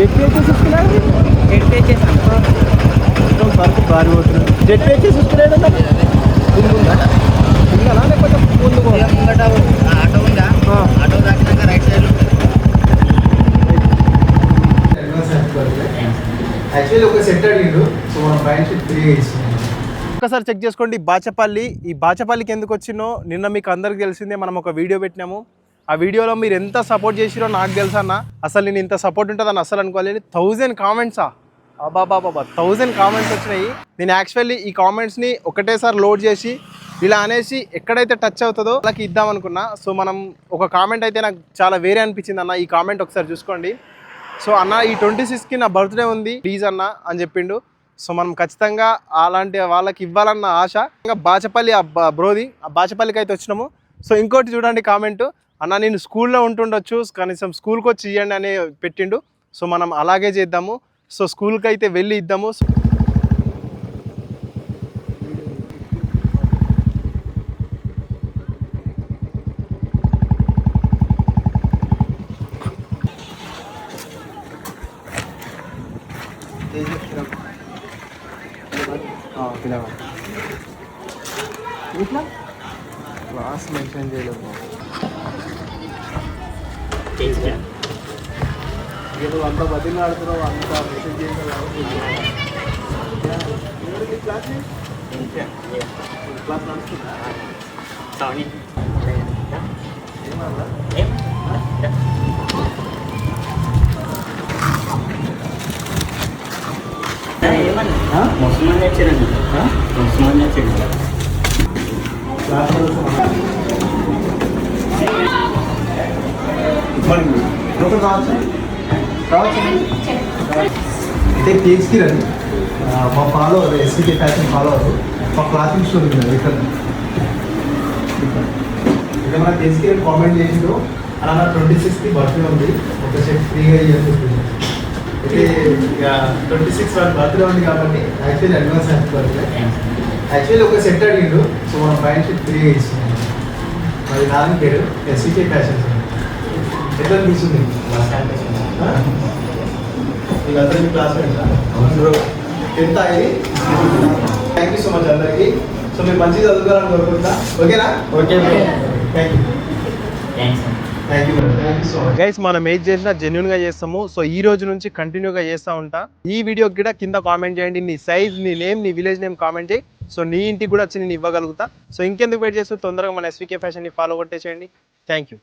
Z పేచెస్ ఇస్తున్నాడు. Z పేచెస్ మొత్తం సరుకు భారీ పోతున్నాడు. జెడ్ పేచెస్ ఇస్తున్నాడు ముందుందా ముందనా లేకపోతే ముందు ముంగట ఆటో ఉందా? ఆటో దాటినాక రైట్ సైడ్ యాక్చువల్లీ ఒక సెట్ అడిగిండు. సో మనం పైన ఫ్రీగా ఇస్తున్నాం. ఒక్కసారి చెక్ చేసుకోండి. బాచపల్లి, ఈ బాచపల్లికి ఎందుకు వచ్చినో నిన్న మీకు అందరికి తెలిసిందే. మనం ఒక వీడియో పెట్టినాము. ఆ వీడియోలో మీరు ఎంత సపోర్ట్ చేసిరో నాకు తెలుసు అన్న. అసలు నేను ఇంత సపోర్ట్ ఉంటుందని అసలు అనుకోలేదు. 1000 కామెంట్సా, అబాబాబా 1000 కామెంట్స్ వచ్చినాయి. నేను యాక్చువల్లీ ఈ కామెంట్స్ని ఒకటేసారి లోడ్ చేసి ఇలా అనేసి ఎక్కడైతే టచ్ అవుతుందో వాళ్ళకి ఇద్దాం అనుకున్నా. సో మనం ఒక కామెంట్ అయితే నాకు చాలా వేరే అనిపించింది అన్న. ఈ కామెంట్ ఒకసారి చూసుకోండి. సో అన్న, ఈ 26కి నా బర్త్డే ఉంది ప్లీజ్ అన్న అని చెప్పిండు. సో మనం ఖచ్చితంగా అలాంటి వాళ్ళకి ఇవ్వాలన్న ఆశ. ఇంకా బాచపల్లి బ్రోది, ఆ బాచపల్లికి అయితే వచ్చినాము. సో ఇంకోటి చూడండి కామెంట్, అన్న నేను స్కూల్లో ఉంటుండొచ్చు కనీసం స్కూల్కి వచ్చి ఇవ్వండి అని పెట్టిండు. సో మనం అలాగే చేద్దాము. సో స్కూల్కి అయితే వెళ్ళి ఇద్దాము. ఇట్లా క్లాస్ మెన్షన్ చేయలేదు. నువ్వు అంత బతిని ఆడుతున్నావు, అంత మెసేజ్ చేసావు. క్లాస్ నడుస్తుందా? ఏమన్నా ముస్లిం వచ్చారండి. ముస్లిం వచ్చారు. అయితే కేజ్కి రండి. మా ఫాలోవర్ ఎస్వికే ఫ్యాషన్ ఫాలోవర్ మా క్లాతింగ్ స్టోర్ ఉంది ఇక్కడ. ఇక్కడ మన కేజ్కి రండి కామెంట్ చేసిండు. అలా 26కి బర్త్డే ఉంది, ఒక సెట్ ఫ్రీగా ఇవ్వాలి. అయితే ఇక 26 వాటి బర్త్డే ఉంది కాబట్టి actually advance happy birthday. Actually ఒక సెట్ అడిగిండు. సో మనం పైన ఫ్రీగా ఇస్తున్నాం. మరి నాలుగు పేరు ఎస్వికే ఫ్యాషన్స్. ఎట్లా అనిపిస్తుంది? వీళ్ళందరూ మీ క్లాస్ ఫ్రెండ్సా? 10th ఇది. థ్యాంక్ యూ సో మచ్ అందరికీ. సో మీరు మంచిగా చదువుకోవాలని కోరుకుంటా. ఓకేనా? Okay, thank you. గైస్ మనం ఏది చేసినా జెన్యున్గా చేస్తాము. సో ఈ రోజు నుంచి కంటిన్యూగా చేస్తూ ఉంటా. ఈ వీడియోకి కూడా కింద కామెంట్ చేయండి. నీ సైజ్, నీ నేమ్, నీ విలేజ్ నేమ్ కామెంట్ చేయి. సో నీ ఇంటికి కూడా వచ్చి నేను ఇవ్వగలుగుతా. సో ఇంకెందుకు వెయిట్ చేస్తూ తొందరగా మన ఎస్వికే ఫ్యాషన్ని ఫాలో కొట్టేసేయండి. Thank you.